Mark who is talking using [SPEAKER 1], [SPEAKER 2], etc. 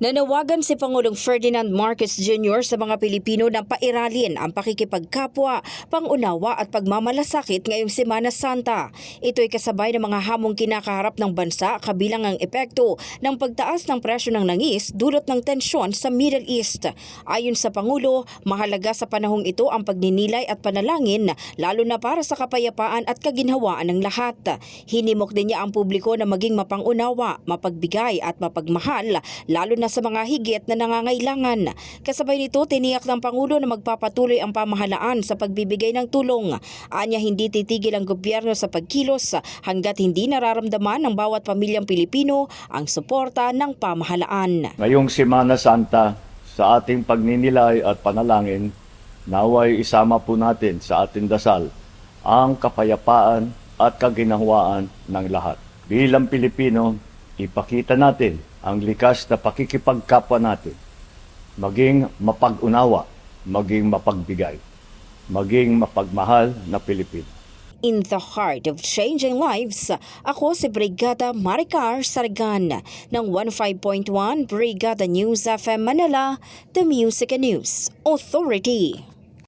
[SPEAKER 1] Nanawagan si Pangulong Ferdinand Marcos Jr. sa mga Pilipino na pairalin ang pakikipagkapwa, pangunawa at pagmamalasakit ngayong Semana Santa. Ito'y kasabay ng mga hamong kinakaharap ng bansa kabilang ang epekto ng pagtaas ng presyo ng langis dulot ng tensyon sa Middle East. Ayon sa Pangulo, mahalaga sa panahong ito ang pagninilay at panalangin lalo na para sa kapayapaan at kaginhawaan ng lahat. Hinimok din niya ang publiko na maging mapangunawa, mapagbigay at mapagmahal lalo na sa mga higit na nangangailangan. Kasabay nito, tiniyak ng Pangulo na magpapatuloy ang pamahalaan sa pagbibigay ng tulong. Anya hindi titigil ang gobyerno sa pagkilos hanggat hindi nararamdaman ng bawat pamilyang Pilipino ang suporta ng pamahalaan.
[SPEAKER 2] Ngayong Semana Santa, sa ating pagninilay at panalangin, naway isama po natin sa ating dasal ang kapayapaan at kaginhawaan ng lahat. Bilang Pilipino, ipakita natin ang likas na pakikipagkapwa natin, maging mapag-unawa, maging mapagbigay, maging mapagmahal na Pilipino.
[SPEAKER 1] In the heart of changing lives, ako si Brigada Maricar Sargan ng 15.1 Brigada News FM Manila, The Music and News Authority.